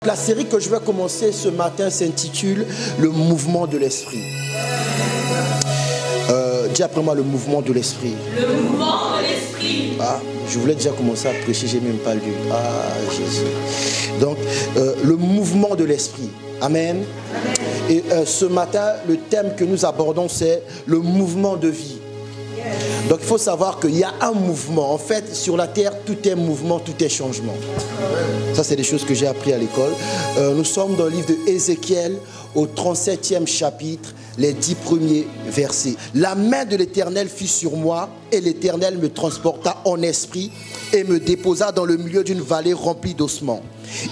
La série que je vais commencer ce matin s'intitule « Le mouvement de l'esprit ». Dis après moi, le mouvement de l'esprit. Le mouvement de l'esprit. Ah, je voulais déjà commencer à prêcher, j'ai même pas lu. Ah, Jésus. Donc, le mouvement de l'esprit. Amen. Amen. Et ce matin, le thème que nous abordons, c'est le mouvement de vie. Donc il faut savoir qu'il y a un mouvement. En fait, sur la terre, tout est mouvement, tout est changement. Ça, c'est des choses que j'ai appris à l'école. Nous sommes dans le livre de Ézéchiel, au 37e chapitre, les 10 premiers versets. La main de l'Éternel fut sur moi, et l'Éternel me transporta en esprit et me déposa dans le milieu d'une vallée remplie d'ossements.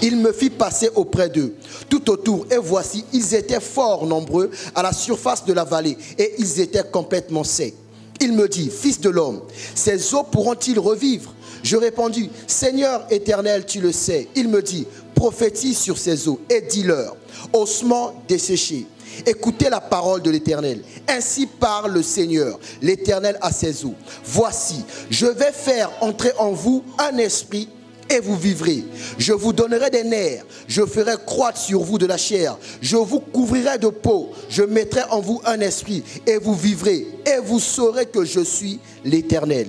Il me fit passer auprès d'eux, tout autour, et voici, ils étaient fort nombreux à la surface de la vallée, et ils étaient complètement secs. Il me dit, fils de l'homme, ces eaux pourront-ils revivre? Je répondis, Seigneur éternel, tu le sais. Il me dit, prophétise sur ces eaux et dis-leur, ossements desséchés, écoutez la parole de l'Éternel. Ainsi parle le Seigneur, l'Éternel à ses eaux. Voici, je vais faire entrer en vous un esprit et vous vivrez. Je vous donnerai des nerfs, je ferai croître sur vous de la chair, je vous couvrirai de peau, je mettrai en vous un esprit et vous vivrez, et vous saurez que je suis l'Éternel.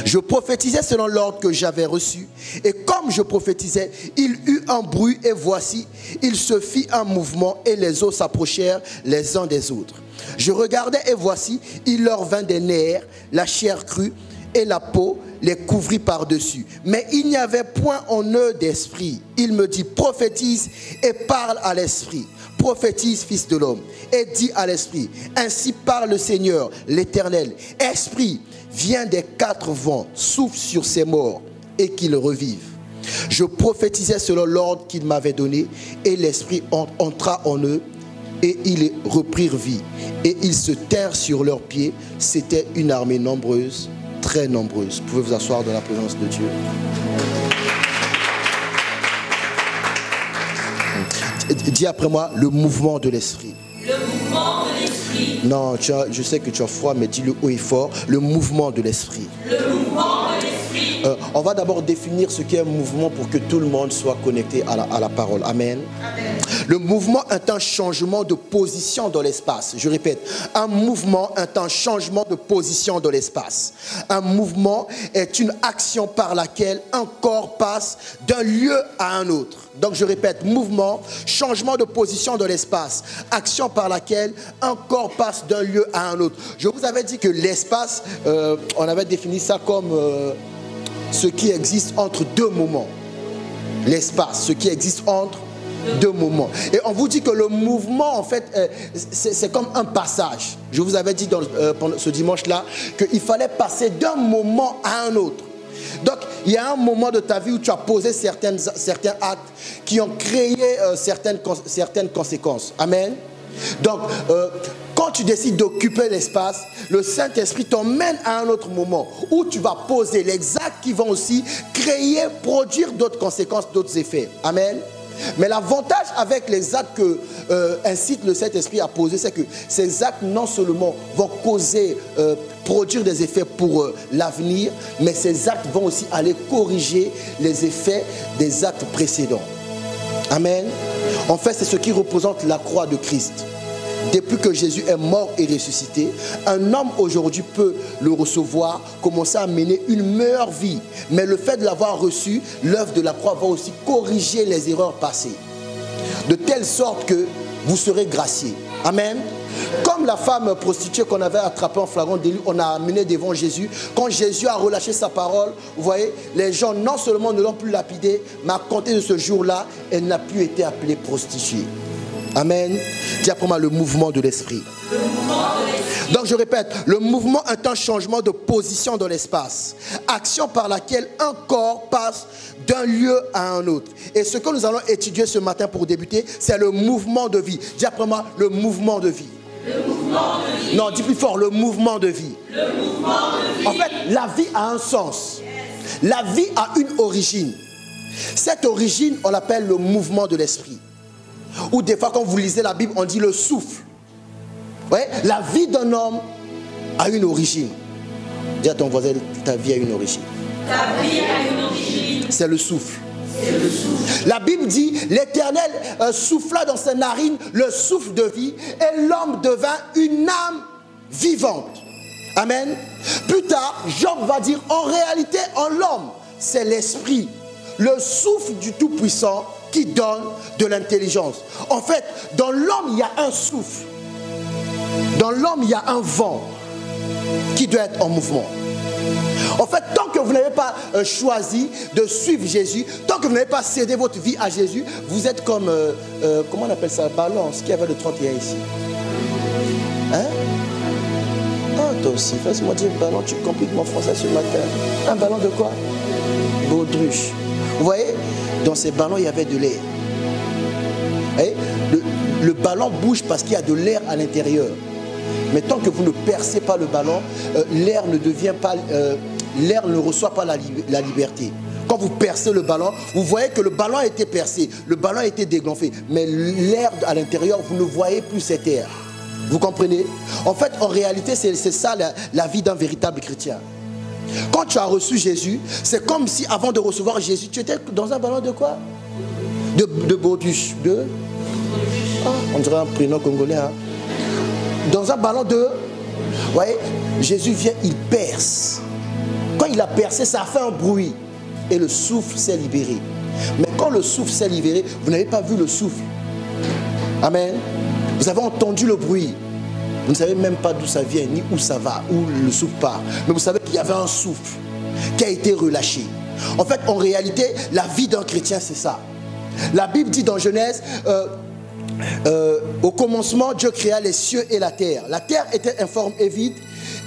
Je prophétisais selon l'ordre que j'avais reçu, et comme je prophétisais, il eut un bruit, et voici, il se fit un mouvement, et les eaux s'approchèrent les uns des autres. Je regardais, et voici, il leur vint des nerfs, la chair crue, et la peau les couvrit par-dessus. Mais il n'y avait point en eux d'esprit. Il me dit, prophétise et parle à l'esprit. Prophétise, fils de l'homme, et dis à l'esprit, ainsi parle le Seigneur, l'Éternel. Esprit, viens des quatre vents, souffle sur ces morts, et qu'ils revivent. Je prophétisais selon l'ordre qu'il m'avait donné, et l'esprit entra en eux, et ils reprirent vie. Et ils se tinrent sur leurs pieds. C'était une armée nombreuse, très nombreuse. Vous pouvez vous asseoir dans la présence de Dieu. Dis après moi, le mouvement de l'esprit. Le mouvement de l'esprit. Non, je sais que tu as froid, mais dis-le haut et fort. Le mouvement de l'esprit. Le mouvement de l'esprit. On va d'abord définir ce qu'est un mouvement pour que tout le monde soit connecté à la parole. Amen. Amen. Le mouvement est un changement de position dans l'espace. Je répète, un mouvement est un changement de position dans l'espace. Un mouvement est une action par laquelle un corps passe d'un lieu à un autre. Donc je répète, mouvement, changement de position dans l'espace, action par laquelle un corps passe d'un lieu à un autre. Je vous avais dit que l'espace, on avait défini ça comme ce qui existe entre deux moments. L'espace, ce qui existe entre deux moments. Et on vous dit que le mouvement, en fait, c'est comme un passage. Je vous avais dit pendant ce dimanche-là qu'il fallait passer d'un moment à un autre. Donc, il y a un moment de ta vie où tu as posé certains actes qui ont créé certaines conséquences. Amen. Donc, quand tu décides d'occuper l'espace, le Saint-Esprit t'emmène à un autre moment où tu vas poser les actes qui vont aussi créer, produire d'autres conséquences, d'autres effets. Amen. Mais l'avantage avec les actes que incite le Saint-Esprit à poser, c'est que ces actes non seulement vont causer, produire des effets pour l'avenir, mais ces actes vont aussi aller corriger les effets des actes précédents. Amen. En fait, c'est ce qui représente la croix de Christ. Depuis que Jésus est mort et ressuscité, un homme aujourd'hui peut le recevoir, commencer à mener une meilleure vie. Mais le fait de l'avoir reçu, l'œuvre de la croix va aussi corriger les erreurs passées. De telle sorte que vous serez graciés. Amen. Comme la femme prostituée qu'on avait attrapée en flagrant délit, on a amené devant Jésus. Quand Jésus a relâché sa parole, vous voyez, les gens non seulement ne l'ont plus lapidée, mais à compter de ce jour-là, elle n'a plus été appelée prostituée. Amen. Dis après moi le mouvement de l'esprit. Donc je répète, le mouvement est un changement de position dans l'espace. Action par laquelle un corps passe d'un lieu à un autre. Et ce que nous allons étudier ce matin pour débuter, c'est le mouvement de vie. Dis après moi le mouvement de vie. Le mouvement de vie. Non, dis plus fort, le mouvement de vie. Le mouvement de vie. En fait, la vie a un sens. La vie a une origine. Cette origine, on l'appelle le mouvement de l'esprit. Ou des fois, quand vous lisez la Bible, on dit le souffle. Ouais, la vie d'un homme a une origine. Dis à ton voisin, ta vie a une origine. Ta vie a une origine. C'est le souffle. La Bible dit, l'Éternel souffla dans ses narines le souffle de vie et l'homme devint une âme vivante. Amen. Plus tard, Job va dire, en réalité, en l'homme, c'est l'esprit, le souffle du Tout-Puissant qui donne de l'intelligence. En fait, dans l'homme, il y a un souffle. Dans l'homme, il y a un vent qui doit être en mouvement. En fait, tant que vous n'avez pas choisi de suivre Jésus, tant que vous n'avez pas cédé votre vie à Jésus, vous êtes comme, comment on appelle ça, balance, qui avait le 31 ici. Hein? Ah, toi aussi, fais-moi dire ballon, tu compliques mon français ce matin. Un ballon de quoi? Baudruche. Vous voyez, dans ces ballons, il y avait de l'air. Le ballon bouge parce qu'il y a de l'air à l'intérieur. Mais tant que vous ne percez pas le ballon, l'air ne devient pas, l'air ne reçoit pas la liberté. Quand vous percez le ballon, vous voyez que le ballon a été percé, le ballon a été dégonflé, mais l'air à l'intérieur, vous ne voyez plus cet air. Vous comprenez? En fait, en réalité, c'est ça la vie d'un véritable chrétien. Quand tu as reçu Jésus, c'est comme si avant de recevoir Jésus, tu étais dans un ballon de quoi? De baudruche. On dirait un prénom congolais. Hein? Dans un ballon de... Vous voyez, Jésus vient, il perce. Quand il a percé, ça a fait un bruit. Et le souffle s'est libéré. Mais quand le souffle s'est libéré, vous n'avez pas vu le souffle. Amen. Vous avez entendu le bruit. Vous ne savez même pas d'où ça vient, ni où ça va, où le souffle part. Mais vous savez qu'il y avait un souffle qui a été relâché. En fait, en réalité, la vie d'un chrétien, c'est ça. La Bible dit dans Genèse, au commencement, Dieu créa les cieux et la terre. La terre était informe et vide.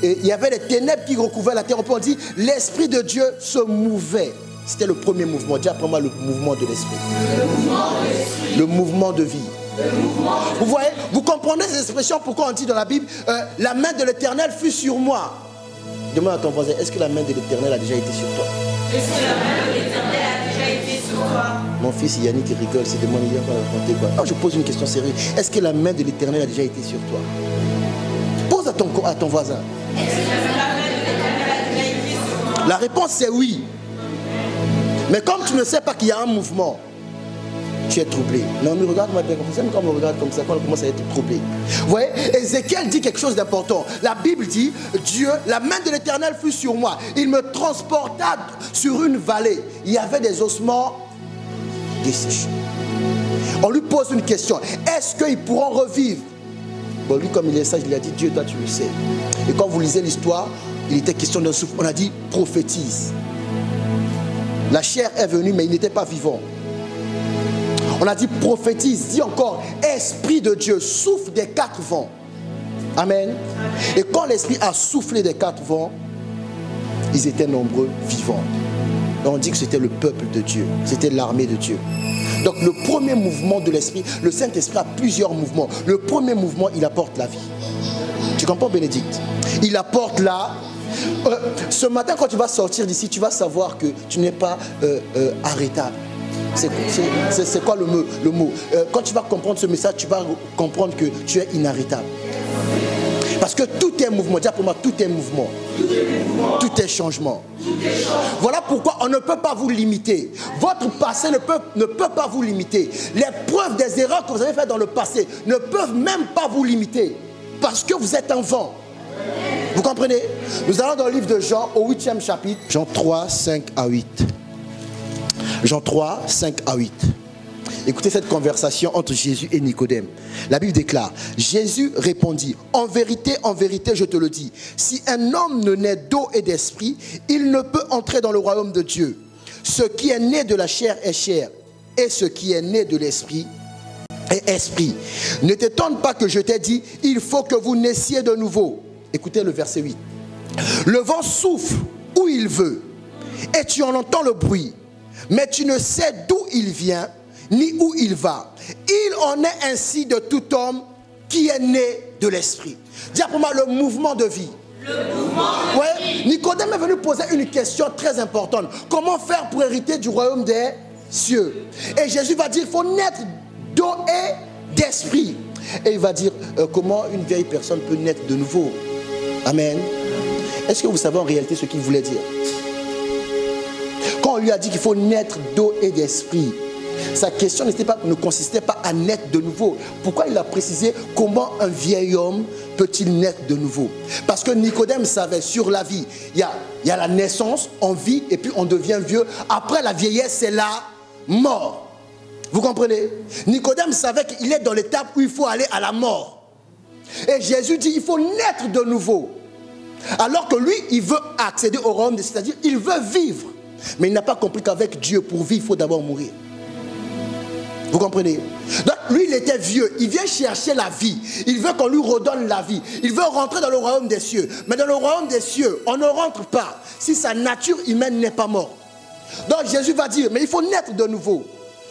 Et il y avait les ténèbres qui recouvraient la terre. On peut dire, l'Esprit de Dieu se mouvait. C'était le premier mouvement. Dis après moi le mouvement de l'Esprit. Le mouvement de vie. Vous voyez, vous comprenez ces expressions, pourquoi on dit dans la Bible, la main de l'Éternel fut sur moi. Demande à ton voisin, est-ce que la main de l'Éternel a déjà été sur toi? Est-ce que la main de l'Éternel a déjà été sur toi? Mon fils Yannick rigole, c'est demande, il va raconter quoi? Alors je pose une question sérieuse, est-ce que la main de l'Éternel a déjà été sur toi? Pose à ton voisin. Est-ce que la main de l'Éternel a déjà été sur toi? La réponse c'est oui. Mais comme tu ne sais pas qu'il y a un mouvement, tu es troublé. Non, mais regarde-moi bien comme ça. Même quand on me regarde comme ça, quand on commence à être troublé. Vous voyez, Ézéchiel dit quelque chose d'important. La Bible dit, Dieu, la main de l'Éternel fut sur moi. Il me transporta sur une vallée. Il y avait des ossements desséchés. On lui pose une question. Est-ce qu'ils pourront revivre? Bon, lui, comme il est sage, il a dit, Dieu, toi, tu le sais. Et quand vous lisez l'histoire, il était question d'un souffle. On a dit, prophétise. La chair est venue, mais il n'était pas vivant. On a dit prophétise, dit encore esprit de Dieu, souffle des quatre vents. Amen. Et quand l'esprit a soufflé des quatre vents, ils étaient nombreux, vivants. Et on dit que c'était le peuple de Dieu, c'était l'armée de Dieu. Donc le premier mouvement de l'esprit, le Saint-Esprit a plusieurs mouvements. Le premier mouvement, il apporte la vie. Tu comprends, Bénédicte? Il apporte la... ce matin, quand tu vas sortir d'ici, tu vas savoir que tu n'es pas arrêtable. C'est quoi le mot? Quand tu vas comprendre ce message, tu vas comprendre que tu es inarrêtable. Parce que tout est mouvement. Dis pour moi, tout est mouvement. Tout est changement. Voilà pourquoi on ne peut pas vous limiter. Votre passé ne peut pas vous limiter. Les preuves des erreurs que vous avez faites dans le passé ne peuvent même pas vous limiter. Parce que vous êtes un vent. Vous comprenez? Nous allons dans le livre de Jean, au 8e chapitre. Jean 3, 5 à 8. Jean 3, 5 à 8. Écoutez cette conversation entre Jésus et Nicodème. La Bible déclare, Jésus répondit, en vérité, je te le dis, si un homme ne naît d'eau et d'esprit, il ne peut entrer dans le royaume de Dieu. Ce qui est né de la chair est chair, et ce qui est né de l'esprit est esprit. Ne t'étonne pas que je t'ai dit, il faut que vous naissiez de nouveau. Écoutez le verset 8. Le vent souffle où il veut, et tu en entends le bruit. Mais tu ne sais d'où il vient, ni où il va. Il en est ainsi de tout homme qui est né de l'esprit. Dis pour moi le mouvement de vie. Le mouvement de vie. Nicodème est venu poser une question très importante. Comment faire pour hériter du royaume des cieux? Et Jésus va dire, il faut naître d'eau et d'esprit. Et il va dire, comment une vieille personne peut naître de nouveau? Amen. Est-ce que vous savez en réalité ce qu'il voulait dire? Quand quand on lui a dit qu'il faut naître d'eau et d'esprit, sa question ne consistait pas à naître de nouveau. Pourquoi il a précisé comment un vieil homme peut-il naître de nouveau? Parce que Nicodème savait sur la vie, il y a la naissance, on vit et puis on devient vieux. Après la vieillesse, c'est la mort. Vous comprenez? Nicodème savait qu'il est dans l'étape où il faut aller à la mort. Et Jésus dit il faut naître de nouveau. Alors que lui, il veut accéder au royaume, c'est-à-dire il veut vivre. Mais il n'a pas compris qu'avec Dieu, pour vivre, il faut d'abord mourir. Vous comprenez? Donc lui, il était vieux. Il vient chercher la vie. Il veut qu'on lui redonne la vie. Il veut rentrer dans le royaume des cieux. Mais dans le royaume des cieux, on ne rentre pas si sa nature humaine n'est pas morte. Donc Jésus va dire, mais il faut naître de nouveau.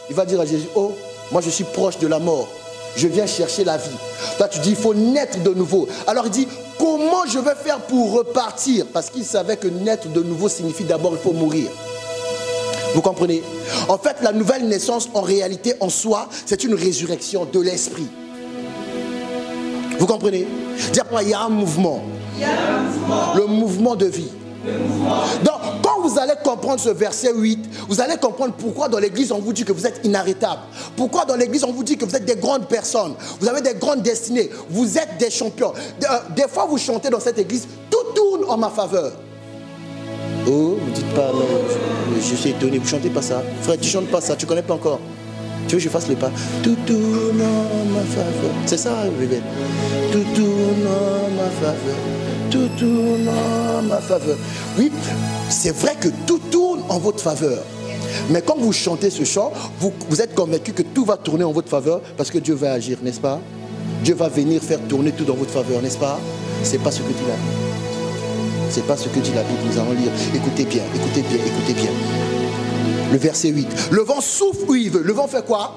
Il va dire à Jésus, oh, moi je suis proche de la mort. Je viens chercher la vie. Toi tu dis, il faut naître de nouveau. Alors il dit, comment je vais faire pour repartir? Parce qu'il savait que naître de nouveau signifie d'abord, il faut mourir. Vous comprenez? En fait, la nouvelle naissance, en réalité, en soi, c'est une résurrection de l'esprit. Vous comprenez? Dis-moi, il y a un mouvement. Il y a un mouvement. Le mouvement de vie. Donc, quand vous allez comprendre ce verset 8, vous allez comprendre pourquoi dans l'église on vous dit que vous êtes inarrêtable. Pourquoi dans l'église on vous dit que vous êtes des grandes personnes. Vous avez des grandes destinées. Vous êtes des champions. Des fois, vous chantez dans cette église, tout tourne en ma faveur. Oh, vous dites pas, non, je suis étonné, vous chantez pas ça. Frère, tu chantes pas ça, tu connais pas encore. Tu veux que je fasse le pas? Tout tourne en ma faveur. C'est ça, bébé. Tout tourne en ma faveur. Tout tourne en ma faveur. Oui, c'est vrai que tout tourne en votre faveur. Mais quand vous chantez ce chant, vous êtes convaincu que tout va tourner en votre faveur parce que Dieu va agir, n'est-ce pas? Dieu va venir faire tourner tout dans votre faveur, n'est-ce pas? C'est pas ce que dit la Bible. C'est pas ce que dit la Bible, nous allons lire. Écoutez bien, écoutez bien, écoutez bien. Le verset 8. Le vent souffle où il veut. Le vent fait quoi?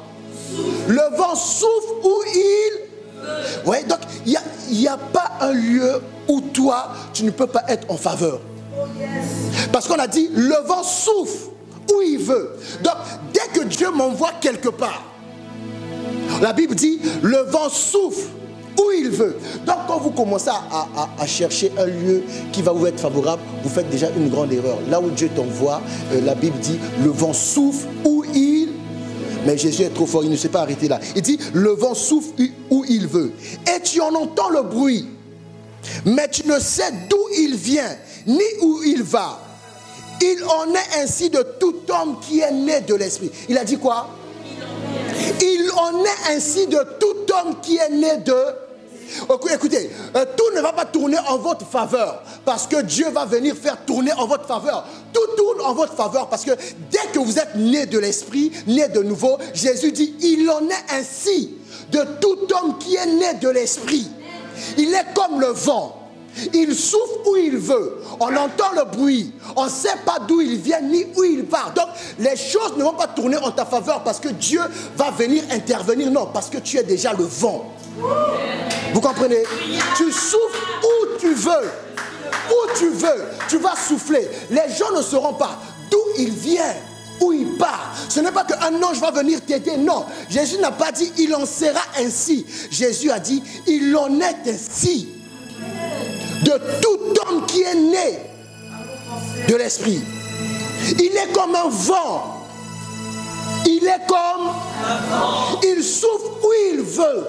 Le vent souffle où il veut. Ouais, donc il n'y a pas un lieu où toi, tu ne peux pas être en faveur. Parce qu'on a dit, le vent souffle où il veut. Donc, dès que Dieu m'envoie quelque part, la Bible dit, le vent souffle où il veut. Donc quand vous commencez à chercher un lieu qui va vous être favorable, vous faites déjà une grande erreur. Là où Dieu t'envoie, la Bible dit, le vent souffle où il... Mais Jésus est trop fort, il ne s'est pas arrêté là. Il dit, le vent souffle où il veut. Et tu en entends le bruit. Mais tu ne sais d'où il vient, ni où il va. Il en est ainsi de tout homme qui est né de l'esprit. Il a dit quoi? Il en est ainsi de tout homme qui est né de... Écoutez, tout ne va pas tourner en votre faveur parce que Dieu va venir faire tourner en votre faveur. Tout tourne en votre faveur parce que dès que vous êtes né de l'esprit, né de nouveau, Jésus dit, il en est ainsi de tout homme qui est né de l'esprit. Il est comme le vent. Il souffle où il veut. On entend le bruit. On ne sait pas d'où il vient ni où il part. Donc, les choses ne vont pas tourner en ta faveur parce que Dieu va venir intervenir. Non, parce que tu es déjà le vent. Vous comprenez? Tu souffles où tu veux. Où tu veux. Tu vas souffler. Les gens ne sauront pas d'où il vient, où il part. Ce n'est pas qu'un ange va venir t'aider. Non. Jésus n'a pas dit il en sera ainsi. Jésus a dit il en est ainsi de tout homme qui est né de l'esprit. Il est comme un vent. Il est comme un vent. Il souffle où il veut.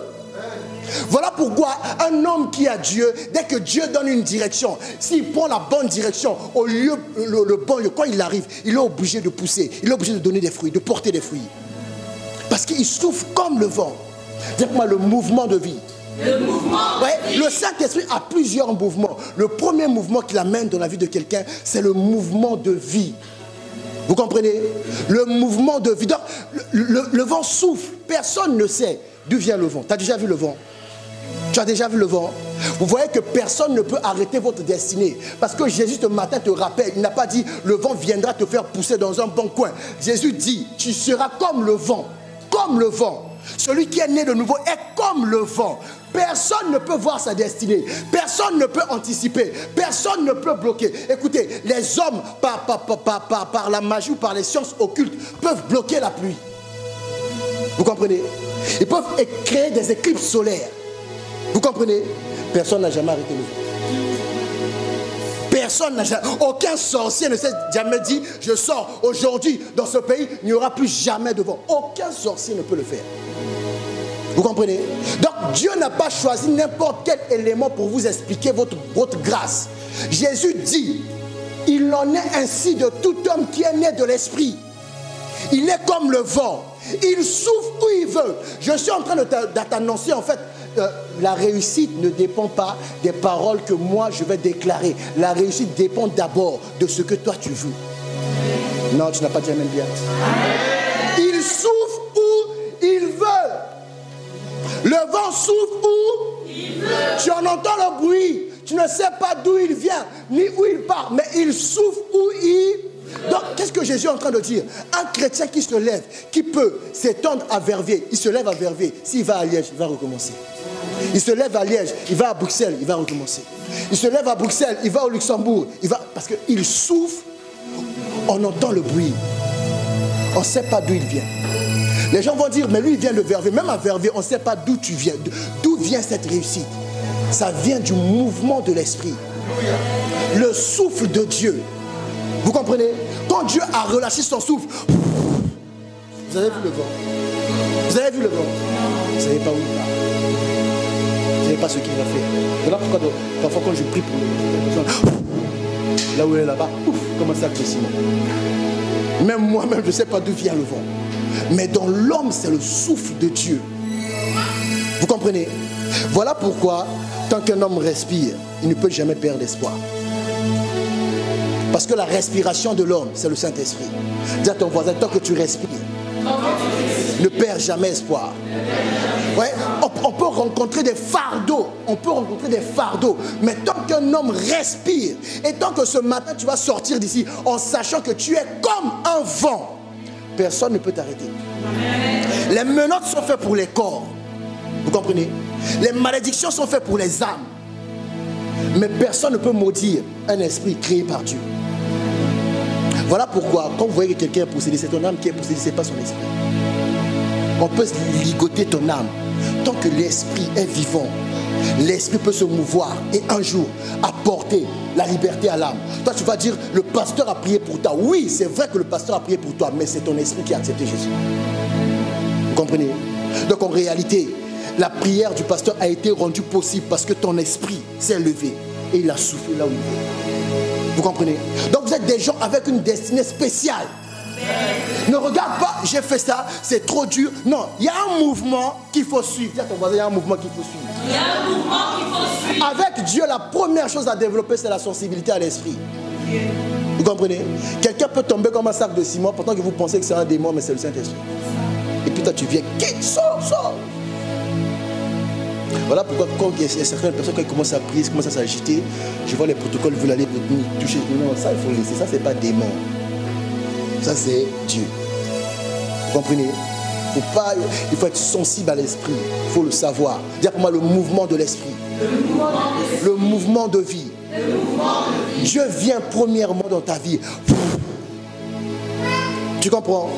Voilà pourquoi un homme qui a Dieu, dès que Dieu donne une direction, s'il prend la bonne direction, au lieu le bon lieu, quand il arrive, il est obligé de pousser, il est obligé de donner des fruits, de porter des fruits. Parce qu'il souffle comme le vent. Dites-moi le mouvement de vie. Le mouvement. Ouais, le Saint-Esprit a plusieurs mouvements. Le premier mouvement qu'il amène dans la vie de quelqu'un, c'est le mouvement de vie. Vous comprenez? Le mouvement de vie. Donc, le vent souffle. Personne ne sait d'où vient le vent. Tu as déjà vu le vent? Tu as déjà vu le vent? Vous voyez que personne ne peut arrêter votre destinée. Parce que Jésus ce matin te rappelle, il n'a pas dit le vent viendra te faire pousser dans un bon coin. Jésus dit, tu seras comme le vent. Comme le vent. Celui qui est né de nouveau est comme le vent. Personne ne peut voir sa destinée. Personne ne peut anticiper. Personne ne peut bloquer. Écoutez, les hommes, par la magie ou par les sciences occultes, peuvent bloquer la pluie. Vous comprenez? Ils peuvent créer des éclipses solaires. Vous comprenez? Personne n'a jamais arrêté le vent. Personne n'a jamais, aucun sorcier ne s'est jamais dit, je sors aujourd'hui dans ce pays, il n'y aura plus jamais de vent. Aucun sorcier ne peut le faire. Vous comprenez? Donc Dieu n'a pas choisi n'importe quel élément pour vous expliquer votre grâce. Jésus dit, il en est ainsi de tout homme qui est né de l'esprit. Il est comme le vent. Il souffle où il veut. Je suis en train de t'annoncer en fait, la réussite ne dépend pas des paroles que moi je vais déclarer. La réussite dépend d'abord de ce que toi tu veux. Non, tu n'as pas dit amen bien. Il souffle où il veut. Le vent souffle où il veut. Tu en entends le bruit. Tu ne sais pas d'où il vient, ni où il part, mais il souffle où il veut. Donc, qu'est-ce que Jésus est en train de dire? Un chrétien qui se lève, qui peut s'étendre à Verviers, il se lève à Verviers. S'il va à Liège, il va recommencer. Il se lève à Liège, il va à Bruxelles, il va recommencer. Il se lève à Bruxelles, il va au Luxembourg, il va, parce qu'il souffle, on entend le bruit. On ne sait pas d'où il vient. Les gens vont dire, mais lui il vient de Verviers. Même à Verviers, on ne sait pas d'où tu viens. D'où vient cette réussite? Ça vient du mouvement de l'esprit. Le souffle de Dieu. Vous comprenez? Quand Dieu a relâché son souffle, vous avez vu le vent? Vous avez vu le vent? Vous ne savez pas où il va. Vous ne savez pas ce qu'il va faire. Voilà pourquoi parfois quand je prie pour les personnes, là où elle est là-bas, comment ça que sinon? Même moi-même, je ne sais pas d'où vient le vent. Mais dans l'homme, c'est le souffle de Dieu. Vous comprenez? Voilà pourquoi, tant qu'un homme respire, il ne peut jamais perdre espoir. Parce que la respiration de l'homme, c'est le Saint-Esprit. Dis à ton voisin, tant que tu respires, ne perds jamais espoir. Ouais, on peut rencontrer des fardeaux. On peut rencontrer des fardeaux. Mais tant qu'un homme respire, et tant que ce matin tu vas sortir d'ici en sachant que tu es comme un vent, personne ne peut t'arrêter. Les menottes sont faites pour les corps. Vous comprenez? Les malédictions sont faites pour les âmes. Mais personne ne peut maudire un esprit créé par Dieu. Voilà pourquoi, quand vous voyez que quelqu'un est possédé, c'est ton âme qui est possédée, ce n'est pas son esprit. On peut ligoter ton âme. Tant que l'esprit est vivant, l'esprit peut se mouvoir et un jour apporter la liberté à l'âme. Toi, tu vas dire, le pasteur a prié pour toi. Oui, c'est vrai que le pasteur a prié pour toi, mais c'est ton esprit qui a accepté Jésus. Vous comprenez? Donc en réalité, la prière du pasteur a été rendue possible parce que ton esprit s'est levé et il a soufflé là où il est. Vous comprenez? Donc vous êtes des gens avec une destinée spéciale. Ne regarde pas, j'ai fait ça, c'est trop dur. Non, il y a un mouvement qu'il faut suivre. Dis à ton voisin, il y a un mouvement qu'il faut suivre. Il y a un mouvement qu'il faut suivre. Avec Dieu, la première chose à développer, c'est la sensibilité à l'esprit. Vous comprenez? Quelqu'un peut tomber comme un sac de ciment, pourtant que vous pensez que c'est un démon, mais c'est le Saint-Esprit. Et puis toi, tu viens, quitte, sors. Voilà pourquoi quand il y a certaines personnes, quand ils commencent à prier, ils commencent à s'agiter, je vois les protocoles veulent aller toucher. Non, ça, il faut laisser. Ça, c'est pas démon. Ça, c'est Dieu. Vous comprenez? Il faut être sensible à l'esprit. Il faut le savoir. Dire pour moi le mouvement de l'esprit. Le mouvement de vie. Dieu vient premièrement dans ta vie. Tu comprends?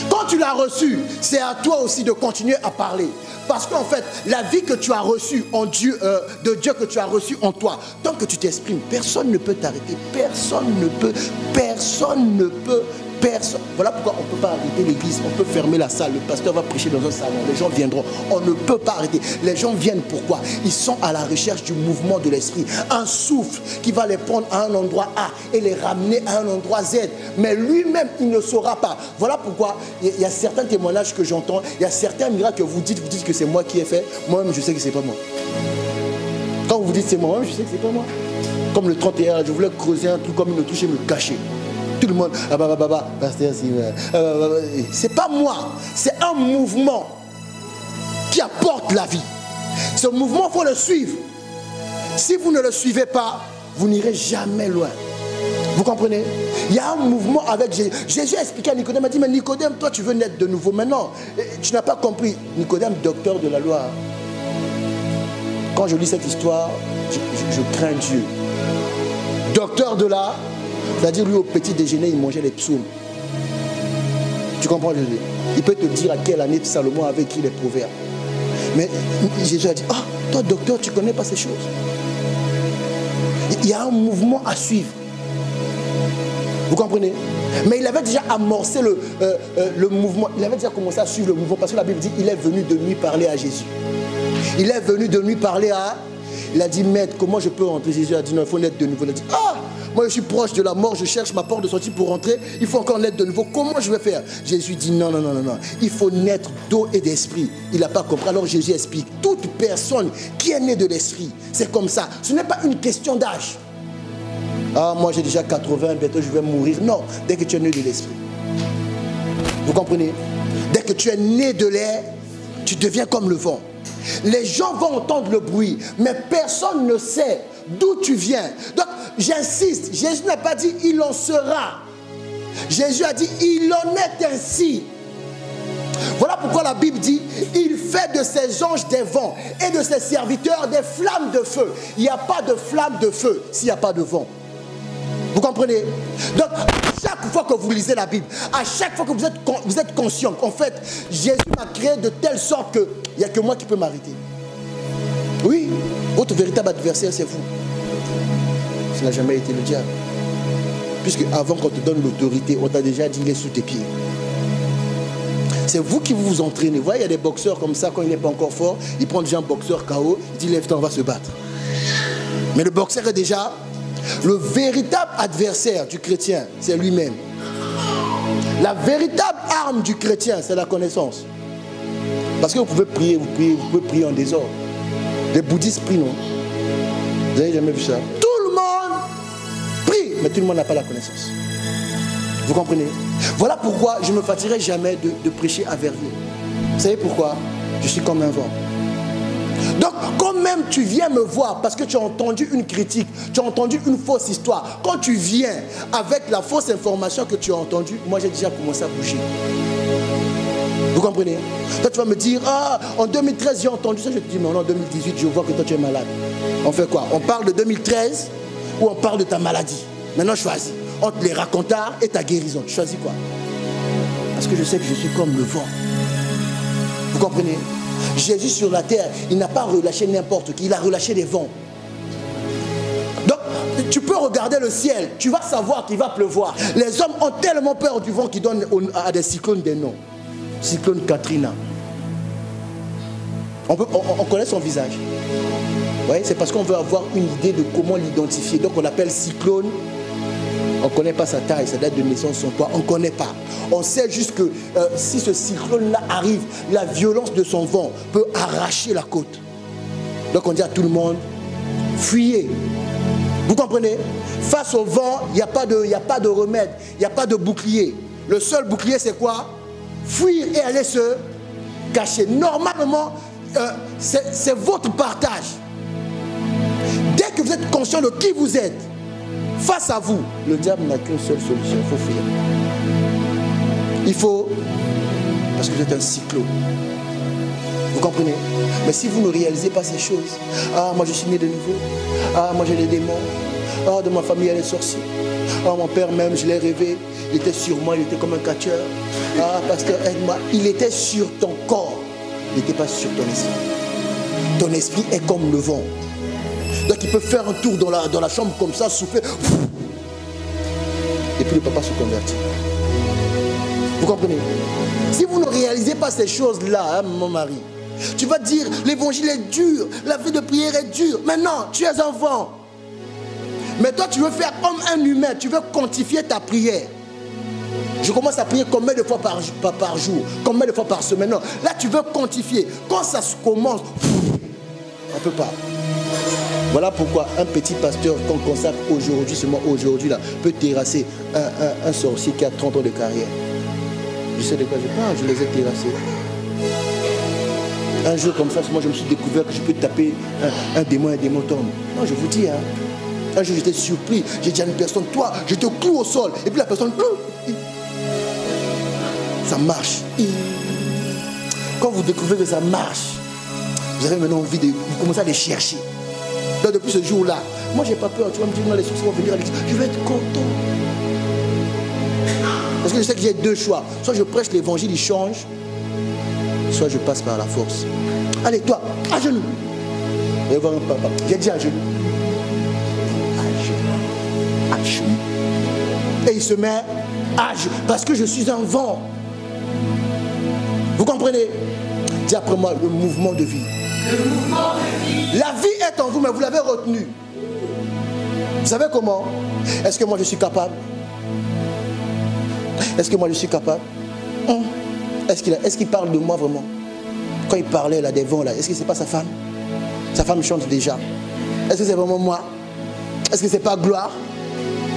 Quand tu l'as reçu, c'est à toi aussi de continuer à parler. Parce qu'en fait, la vie que tu as reçue en Dieu, de Dieu que tu as reçue en toi, tant que tu t'exprimes, personne ne peut t'arrêter. Personne ne peut. Voilà pourquoi on ne peut pas arrêter l'église, on peut fermer la salle, le pasteur va prêcher dans un salon, les gens viendront. On ne peut pas arrêter. Les gens viennent pourquoi? Ils sont à la recherche du mouvement de l'esprit. Un souffle qui va les prendre à un endroit A et les ramener à un endroit Z. Mais lui-même, il ne saura pas. Voilà pourquoi il y a certains témoignages que j'entends, il y a certains miracles que vous dites que c'est moi qui ai fait. Moi-même, je sais que c'est pas moi. Quand vous dites c'est moi-même, je sais que c'est pas moi. Comme le 31, je voulais creuser un truc comme une touche et me cacher. Tout le monde, pasteur, c'est pas moi, c'est un mouvement qui apporte la vie. Ce mouvement, il faut le suivre. Si vous ne le suivez pas, vous n'irez jamais loin. Vous comprenez? Il y a un mouvement avec Jésus. Jésus a expliqué à Nicodème, il a dit, mais Nicodème, toi tu veux naître de nouveau. Maintenant, tu n'as pas compris. Nicodème, docteur de la loi. Quand je lis cette histoire, je crains Dieu. Docteur de la... C'est-à-dire, lui, au petit déjeuner, il mangeait les psaumes. Tu comprends, Jésus? Il peut te dire à quelle année Salomon avait écrit les proverbes. Mais Jésus a dit, toi, docteur, tu ne connais pas ces choses. Il y a un mouvement à suivre. Vous comprenez? Mais il avait déjà amorcé le mouvement. Il avait déjà commencé à suivre le mouvement. Parce que la Bible dit qu'il est venu de nuit parler à Jésus. Il est venu de nuit parler à... Il a dit, maître, comment je peux rentrer? Jésus a dit, non, il faut naître de nouveau. Il a dit, ah, moi je suis proche de la mort, je cherche ma porte de sortie pour rentrer. Il faut encore naître de nouveau. Comment je vais faire? Jésus dit, non, non, non, non, non. Il faut naître d'eau et d'esprit. Il n'a pas compris. Alors Jésus explique, toute personne qui est née de l'esprit, c'est comme ça. Ce n'est pas une question d'âge. Ah, moi j'ai déjà 80, bientôt je vais mourir. Non, dès que tu es né de l'esprit. Vous comprenez? Dès que tu es né de l'air, tu deviens comme le vent. Les gens vont entendre le bruit, mais personne ne sait d'où tu viens. Donc, j'insiste, Jésus n'a pas dit il en sera. Jésus a dit il en est ainsi. Voilà pourquoi la Bible dit il fait de ses anges des vents et de ses serviteurs des flammes de feu. Il n'y a pas de flamme de feu s'il n'y a pas de vent. Vous comprenez? Donc, chaque fois que vous lisez la Bible, à chaque fois que vous êtes conscient qu'en fait, Jésus m'a créé de telle sorte qu'il n'y a que moi qui peux m'arrêter. Oui, votre véritable adversaire, c'est vous. Ce n'a jamais été le diable. Puisque avant qu'on te donne l'autorité, on t'a déjà dit il est sous tes pieds. C'est vous qui vous entraînez. Vous voyez, il y a des boxeurs comme ça, quand il n'est pas encore fort, il prend déjà un boxeur KO, il dit lève-toi, on va se battre. Mais le boxeur est déjà... Le véritable adversaire du chrétien, c'est lui-même. La véritable arme du chrétien, c'est la connaissance. Parce que vous pouvez prier, vous pouvez prier en désordre. Les bouddhistes prient, non? Vous n'avez jamais vu ça? Tout le monde prie, mais tout le monde n'a pas la connaissance. Vous comprenez? Voilà pourquoi je ne me fatiguerai jamais de prêcher à Verviers. Vous savez pourquoi? Je suis comme un vent. Donc, quand même tu viens me voir parce que tu as entendu une critique, tu as entendu une fausse histoire, quand tu viens avec la fausse information que tu as entendue, moi j'ai déjà commencé à bouger. Vous comprenez? Toi tu vas me dire, ah, en 2013 j'ai entendu ça, je te dis, mais en 2018 je vois que toi tu es malade. On fait quoi? On parle de 2013 ou on parle de ta maladie? Maintenant choisis, entre les racontards et ta guérison, tu choisis quoi? Parce que je sais que je suis comme le vent. Vous comprenez? Jésus sur la terre, il n'a pas relâché n'importe qui, il a relâché les vents. Donc, tu peux regarder le ciel, tu vas savoir qu'il va pleuvoir. Les hommes ont tellement peur du vent qu'ils donnent à des cyclones des noms. Cyclone Katrina. On connaît son visage. Vous voyez, c'est parce qu'on veut avoir une idée de comment l'identifier. Donc on l'appelle cyclone. On ne connaît pas sa taille, sa date de naissance, son poids, on ne connaît pas. On sait juste que si ce cyclone-là arrive, la violence de son vent peut arracher la côte. Donc on dit à tout le monde, fuyez. Vous comprenez? Face au vent, il n'y a pas de remède, il n'y a pas de bouclier. Le seul bouclier, c'est quoi? Fuir et aller se cacher. Normalement, c'est votre partage. Dès que vous êtes conscient de qui vous êtes, face à vous, le diable n'a qu'une seule solution, il faut fuir. Il faut, parce que vous êtes un cyclone. Vous comprenez? Mais si vous ne réalisez pas ces choses, ah, moi je suis né de nouveau, ah, moi j'ai des démons, ah, de ma famille il y a des sorciers, ah, mon père même, je l'ai rêvé, il était sur moi, il était comme un catcheur, ah, pasteur, aide-moi, il était sur ton corps, il n'était pas sur ton esprit. Ton esprit est comme le vent. Donc il peut faire un tour dans la chambre comme ça, souffler. Et puis le papa se convertit. Vous comprenez? Si vous ne réalisez pas ces choses-là, hein, mon mari, tu vas dire, l'évangile est dur, la vie de prière est dure. Mais non, tu es un vent. Mais toi, tu veux faire comme un humain, tu veux quantifier ta prière. Je commence à prier combien de fois par jour, combien de fois par semaine. Non, là, tu veux quantifier. Quand ça se commence, on ne peut pas. Voilà pourquoi un petit pasteur qu'on consacre aujourd'hui, seulement aujourd'hui, là, peut terrasser un sorcier qui a 30 ans de carrière. Je sais de quoi je parle, je les ai terrassés. Un jour comme ça, moi je me suis découvert que je peux taper un démon tombe. Non, je vous dis, hein. Un jour j'étais surpris, j'ai dit à une personne, toi, je te cloue au sol. Et puis la personne, ça marche. Quand vous découvrez que ça marche, vous avez maintenant envie de vous commencer à les chercher. Donc depuis ce jour-là, moi j'ai pas peur, tu vas me dire, non, les sorciers vont venir à l'église, je vais être content. Parce que je sais que j'ai deux choix. Soit je prêche l'évangile, il change, soit je passe par la force. Allez, toi, à genoux. Allez voir un papa. J'ai dit à genoux. À genoux. À genoux. Et il se met à... Parce que je suis un vent. Vous comprenez? Dis après moi, le mouvement de vie. Le mouvement de vie. La vie est en vous, mais vous l'avez retenu. Vous savez comment? Est-ce que moi je suis capable? Est-ce que moi je suis capable? Est-ce qu'il parle de moi vraiment? Quand il parlait là des vents là, est-ce que c'est pas sa femme? Sa femme chante déjà. Est-ce que c'est vraiment moi? Est-ce que c'est pas Gloire?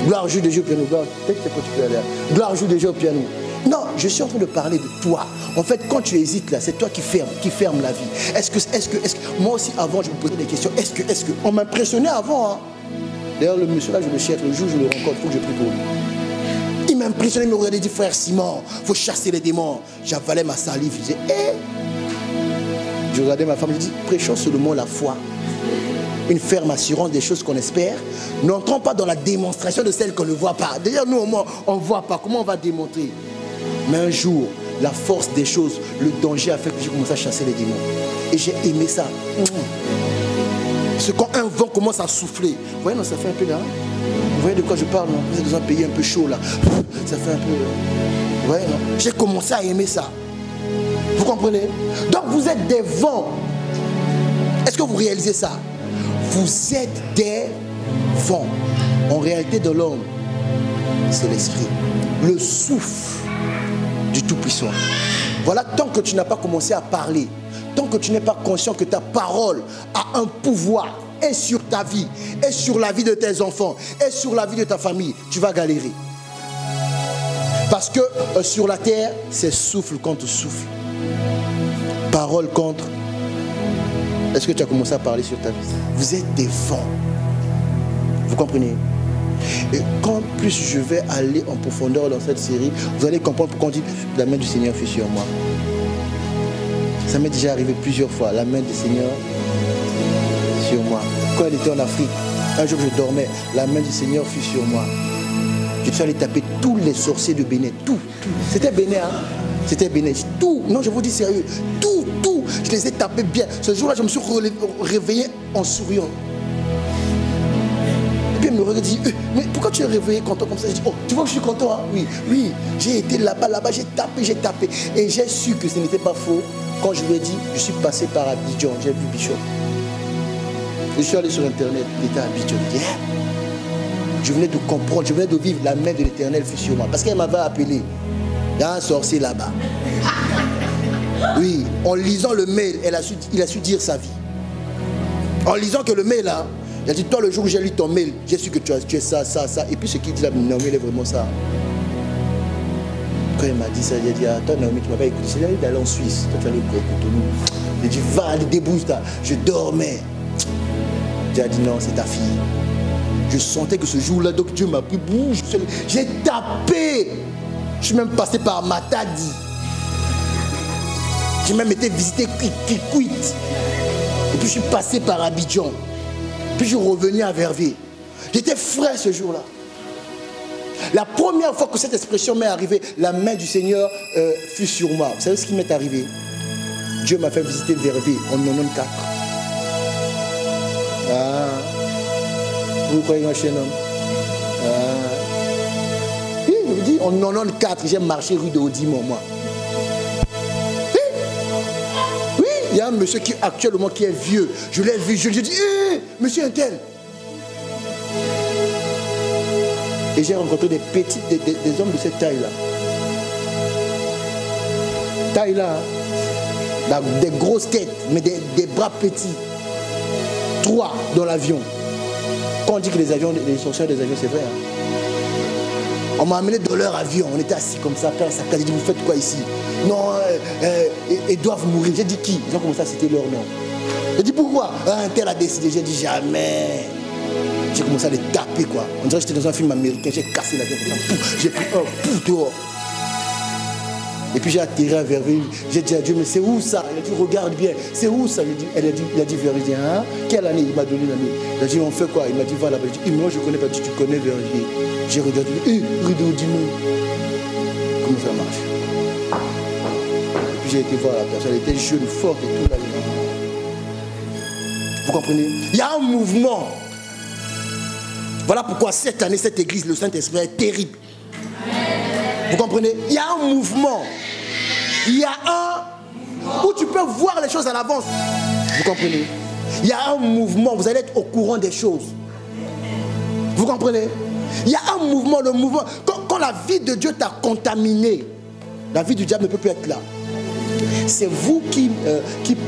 Gloire joue déjà au piano. Gloire, peut-être que tu peux aller. Gloire joue déjà au piano. Non, je suis en train de parler de toi. En fait, quand tu hésites là, c'est toi qui ferme la vie. Est-ce que, moi aussi avant, je me posais des questions. Est-ce que, on m'impressionnait avant. Hein? D'ailleurs, le monsieur là, je le cherche. Le jour où je le rencontre, il faut que je prie pour lui. Il m'impressionnait, il me regardait, il dit, frère Simon, il faut chasser les démons. J'avalais ma salive, je disais, Je regardais ma femme, je dis, prêchons seulement la foi. Une ferme assurance des choses qu'on espère. N'entrons pas dans la démonstration de celles qu'on ne voit pas. D'ailleurs, nous, au moins, on ne voit pas. Comment on va démontrer? Mais un jour, la force des choses, le danger a fait que j'ai commencé à chasser les démons. Et j'ai aimé ça. C'est quand un vent commence à souffler. Vous voyez, non, ça fait un peu là. Vous voyez de quoi je parle, non? Vous êtes dans un pays un peu chaud là. Ça fait un peu... Vous voyez, non? J'ai commencé à aimer ça. Vous comprenez? Donc vous êtes des vents. Est-ce que vous réalisez ça? Vous êtes des vents. En réalité, de l'homme, c'est l'esprit. Le souffle du Tout-Puissant. Voilà, tant que tu n'as pas commencé à parler, tant que tu n'es pas conscient que ta parole a un pouvoir et sur ta vie, et sur la vie de tes enfants, et sur la vie de ta famille, tu vas galérer. Parce que sur la terre, c'est souffle contre souffle. Parole contre... Est-ce que tu as commencé à parler sur ta vie? Vous êtes des vents. Vous comprenez? Et quand plus je vais aller en profondeur dans cette série, vous allez comprendre pourquoi on dit la main du Seigneur fut sur moi. Ça m'est déjà arrivé plusieurs fois, la main du Seigneur sur moi. Quand elle était en Afrique, un jour je dormais, la main du Seigneur fut sur moi. Je suis allé taper tous les sorciers de Bénin, tout. C'était Bénin, hein? C'était Bénin, tout. Non, je vous dis sérieux, tout. Je les ai tapés bien. Ce jour-là, je me suis réveillé en souriant. Et puis elle me regarde et dit, mais pourquoi tu es réveillé content comme ça? Je dis, oh, tu vois que je suis content, hein? Oui, j'ai été là-bas, j'ai tapé. Et j'ai su que ce n'était pas faux. Quand je lui ai dit, je suis passé par Abidjan, j'ai vu Bishop. Je suis allé sur Internet, il était à Abidjan. Je venais de comprendre, je venais de vivre, la main de l'Éternel fut sur moi. Parce qu'elle m'avait appelé. Il y a un sorcier là-bas. Oui, en lisant le mail, il a su dire sa vie. En lisant que le mail là, il a dit, toi le jour où j'ai lu ton mail, j'ai su que tu es ça. Et puis ce qu'il dit là, Naomi, il est vraiment ça. Quand il m'a dit ça, j'ai dit, attends Naomi, tu m'as pas écouté. J'ai dit d'aller en Suisse, toi tu vas aller au Cotonou. J'ai dit, va, allez, débrouille-toi. Je dormais. J'ai dit, non, c'est ta fille. Je sentais que ce jour-là, donc Dieu m'a pris, bouge. J'ai tapé. Je suis même passé par Matadi. J'ai même été visiter Kikwit. Et puis je suis passé par Abidjan. Puis je suis revenu à Verviers. J'étais frais ce jour-là. La première fois que cette expression m'est arrivée, la main du Seigneur fut sur moi. Vous savez ce qui m'est arrivé? Dieu m'a fait visiter Verviers en 94. Ah. Vous croyez un chien homme? Ah. Oui, je vous dis, en 94, j'ai marché rue de Odimon, moi. Il y a un monsieur qui actuellement qui est vieux. Je l'ai vu, je lui ai dit, monsieur Intel. Et j'ai rencontré des petits, des hommes de cette taille-là. Taille-là, hein? Des grosses têtes, mais des bras petits. 3 dans l'avion. Quand on dit que les avions, les sorcières des avions, c'est vrai. Hein? On m'a amené dans leur avion, on était assis comme ça, j'ai dit, vous faites quoi ici? Non, ils doivent mourir. J'ai dit qui? Ils ont commencé à citer leur nom. J'ai dit pourquoi? Un tel a décidé. J'ai dit jamais. J'ai commencé à les taper quoi. On dirait que j'étais dans un film américain. J'ai cassé l'avion comme ça. J'ai pris un pouf dehors. Et puis j'ai atterri à Verviers. J'ai dit à Dieu, mais c'est où ça? Il a dit, regarde bien. C'est où ça? Il a dit Verviers. J'ai dit, hein? Quelle année? Il m'a donné l'année. Il a dit, on fait quoi? Il m'a dit, va là-bas. J'ai dit, moi je connais pas. Tu connais Verviers. J'ai regardé. Rue de Odimon. Comment ça marche? J'ai été voir la personne, elle était jeune, forte et tout là. Vous comprenez? Il y a un mouvement. Voilà pourquoi cette année, cette église, le Saint-Esprit est terrible. Vous comprenez? Il y a un mouvement. Il y a un où tu peux voir les choses à l'avance. Vous comprenez? Il y a un mouvement. Vous allez être au courant des choses. Vous comprenez? Il y a un mouvement. Le mouvement. Quand la vie de Dieu t'a contaminé, la vie du diable ne peut plus être là. C'est vous qui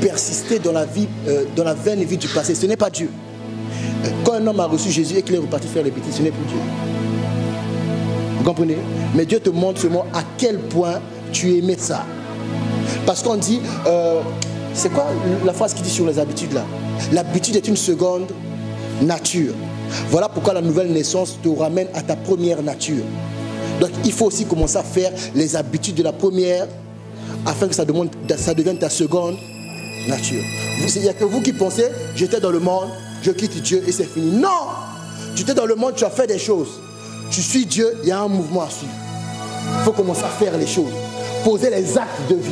persistez dans la vie, dans la vaine vie du passé. Ce n'est pas Dieu. Quand un homme a reçu Jésus et qu'il est reparti faire les bêtises, ce n'est plus Dieu. Vous comprenez? Mais Dieu te montre seulement à quel point tu aimais ça. Parce qu'on dit, c'est quoi la phrase qui dit sur les habitudes là? L'habitude est une seconde nature. Voilà pourquoi la nouvelle naissance te ramène à ta première nature. Donc il faut aussi commencer à faire les habitudes de la première afin que ça devienne ta seconde nature. Il n'y a que vous qui pensez, j'étais dans le monde, je quitte Dieu et c'est fini. Non! Tu étais dans le monde, tu as fait des choses. Tu suis Dieu, il y a un mouvement à suivre. Il faut commencer à faire les choses. Poser les actes de vie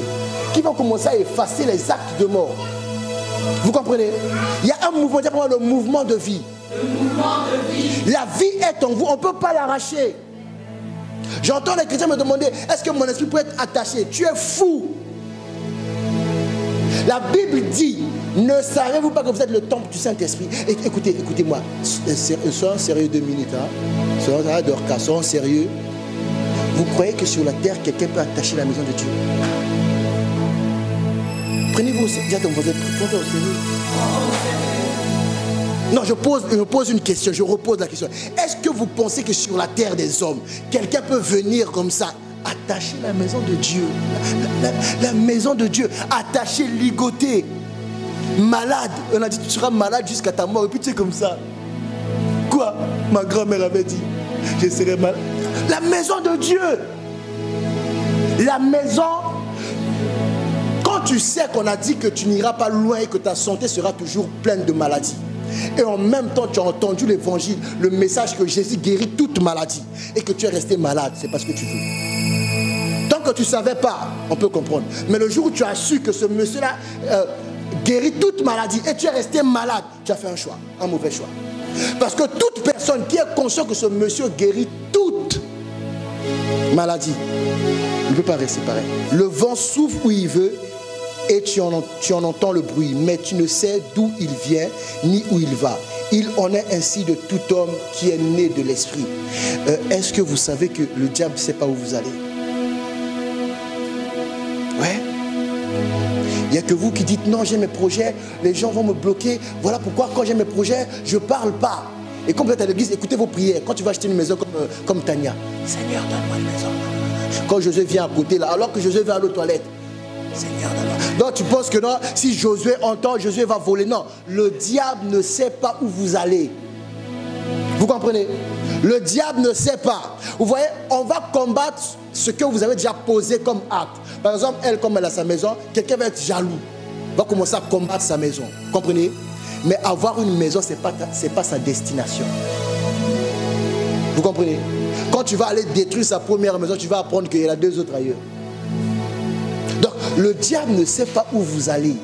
qui vont commencer à effacer les actes de mort. Vous comprenez? Il y a un mouvement, le mouvement de vie. Le mouvement de vie. La vie est en vous, on ne peut pas l'arracher. J'entends les chrétiens me demander, est-ce que mon esprit peut être attaché? Tu es fou. La Bible dit, ne savez-vous pas que vous êtes le temple du Saint-Esprit? Écoutez-moi, soyons sérieux 2 minutes. Soyons sérieux. Vous croyez que sur la terre, quelqu'un peut attacher la maison de Dieu? Prenez-vous au sérieux. Prenez-vous au sérieux. Non, je pose une question, je repose la question. Est-ce que vous pensez que sur la terre des hommes, quelqu'un peut venir comme ça, attacher la maison de Dieu? La maison de Dieu, attacher, ligoter, malade. On a dit tu seras malade jusqu'à ta mort et puis tu es comme ça. Quoi? Ma grand-mère avait dit, je serai malade. La maison de Dieu. La maison. Quand tu sais qu'on a dit que tu n'iras pas loin et que ta santé sera toujours pleine de maladies. Et en même temps, tu as entendu l'évangile, le message que Jésus guérit toute maladie. Et que tu es resté malade, c'est parce que tu veux. Tant que tu ne savais pas, on peut comprendre. Mais le jour où tu as su que ce monsieur-là guérit toute maladie et tu es resté malade, tu as fait un choix, un mauvais choix. Parce que toute personne qui est consciente que ce monsieur guérit toute maladie ne peut pas rester pareil. Le vent souffle où il veut et tu en entends le bruit, mais tu ne sais d'où il vient ni où il va. Il en est ainsi de tout homme qui est né de l'esprit. Est-ce que vous savez que le diable ne sait pas où vous allez? Ouais. Il n'y a que vous qui dites non, j'ai mes projets, les gens vont me bloquer. Voilà pourquoi quand j'ai mes projets, je ne parle pas. Et quand vous êtes à l'église, écoutez vos prières. Quand tu vas acheter une maison comme Tania, Seigneur, donne-moi une maison. Quand Josué vient à côté là, alors que Josué va aller aux toilettes, Seigneur, donne-moi. Donc tu penses que non, si Josué entend, Josué va voler. Non, le diable ne sait pas où vous allez. Vous comprenez? Le diable ne sait pas. Vous voyez, on va combattre ce que vous avez déjà posé comme acte. Par exemple, elle, comme elle a sa maison, quelqu'un va être jaloux. Va commencer à combattre sa maison. Comprenez? Mais avoir une maison, ce n'est pas sa destination. Vous comprenez? Quand tu vas aller détruire sa première maison, tu vas apprendre qu'il y en a 2 autres ailleurs. Donc, le diable ne sait pas où vous allez.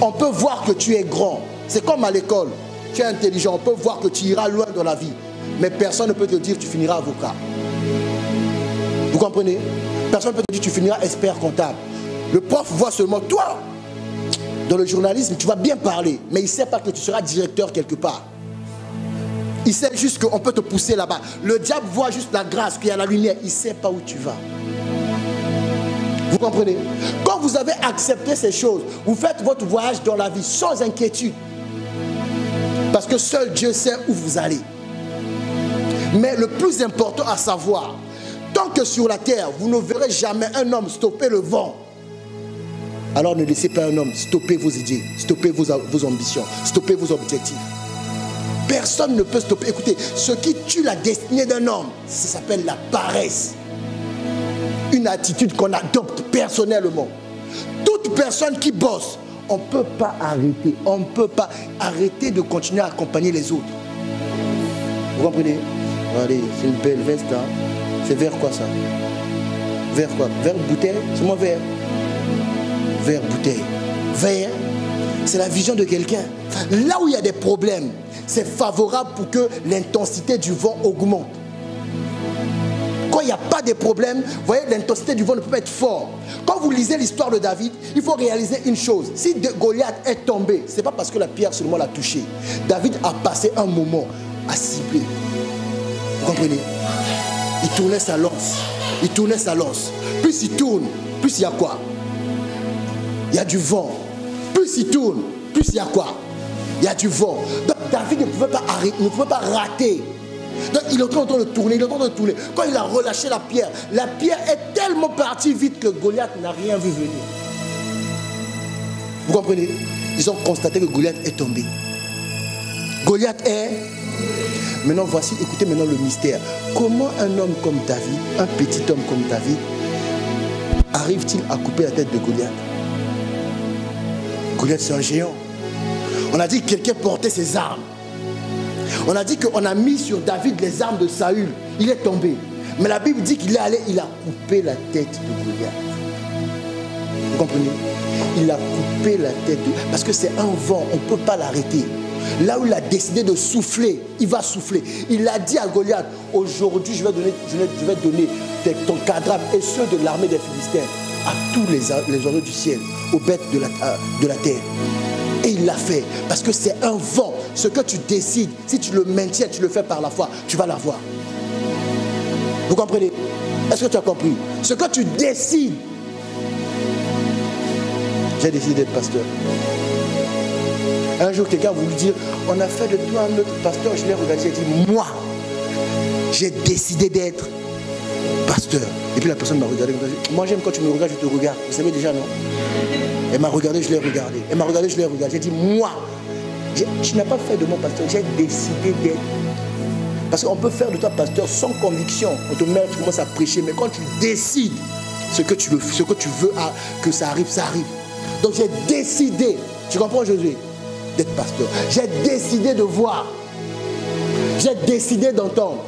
On peut voir que tu es grand. C'est comme à l'école. Tu es intelligent. On peut voir que tu iras loin dans la vie. Mais personne ne peut te dire que tu finiras avocat. Vous comprenez? Personne ne peut te dire que tu finiras expert comptable. Le prof voit seulement toi. Dans le journalisme, tu vas bien parler. Mais il ne sait pas que tu seras directeur quelque part. Il sait juste qu'on peut te pousser là-bas. Le diable voit juste la grâce, qu'il y a la lumière. Il ne sait pas où tu vas. Vous comprenez? Quand vous avez accepté ces choses, vous faites votre voyage dans la vie sans inquiétude. Parce que seul Dieu sait où vous allez. Mais le plus important à savoir, tant que sur la terre, vous ne verrez jamais un homme stopper le vent, alors ne laissez pas un homme stopper vos idées, stopper vos ambitions, stopper vos objectifs. Personne ne peut stopper. Écoutez, ce qui tue la destinée d'un homme, ça s'appelle la paresse. Une attitude qu'on adopte personnellement. Toute personne qui bosse, on ne peut pas arrêter. On ne peut pas arrêter de continuer à accompagner les autres. Vous comprenez? Allez, c'est une belle veste. Hein? C'est vers quoi ça? Vers quoi? Vers bouteille? C'est mon verre. Vers bouteille. Vers, c'est la vision de quelqu'un. Là où il y a des problèmes, c'est favorable pour que l'intensité du vent augmente. Quand il n'y a pas de problème, vous voyez, l'intensité du vent ne peut pas être forte. Quand vous lisez l'histoire de David, il faut réaliser une chose. Si Goliath est tombé, ce n'est pas parce que la pierre seulement l'a touché. David a passé un moment à cibler. Vous comprenez? Il tournait sa lance. Il tournait sa lance. Plus il tourne, plus il y a quoi? Il y a du vent. Plus il tourne, plus il y a quoi? Il y a du vent. Donc David ne pouvait pas arrêter, ne pouvait pas rater. Donc il est en train de tourner, il est en train de tourner. Quand il a relâché la pierre est tellement partie vite que Goliath n'a rien vu venir. Vous comprenez? Ils ont constaté que Goliath est tombé. Goliath est... Maintenant voici, écoutez maintenant le mystère. Comment un homme comme David, un petit homme comme David, arrive-t-il à couper la tête de Goliath? Goliath c'est un géant. On a dit que quelqu'un portait ses armes. On a dit qu'on a mis sur David les armes de Saül. Il est tombé. Mais la Bible dit qu'il est allé, il a coupé la tête de Goliath. Vous comprenez? Il a coupé la tête de... Parce que c'est un vent, on ne peut pas l'arrêter. Là où il a décidé de souffler, il va souffler. Il a dit à Goliath, aujourd'hui je vais donner ton cadavre et ceux de l'armée des Philistins à tous les oiseaux du ciel, aux bêtes de la terre. Et il l'a fait, parce que c'est un vent. Ce que tu décides, si tu le maintiens, tu le fais par la foi, tu vas l'avoir. Vous comprenez? Est-ce que tu as compris? Ce que tu décides. J'ai décidé d'être pasteur. Un jour, quelqu'un a voulu dire, on a fait de toi un autre pasteur. Je l'ai regardé, j'ai dit, moi, j'ai décidé d'être pasteur. Et puis la personne m'a regardé. Moi, j'aime quand tu me regardes, je te regarde. Vous savez déjà, non? Elle m'a regardé, je l'ai regardé. Elle m'a regardé, je l'ai regardé. J'ai dit, moi, tu n'as pas fait de moi pasteur, j'ai décidé d'être. Parce qu'on peut faire de toi pasteur sans conviction. On te met, tu commences à prêcher, mais quand tu décides ce que tu veux que ça arrive, ça arrive. Donc j'ai décidé, tu comprends Josué, d'être pasteur. J'ai décidé de voir. J'ai décidé d'entendre.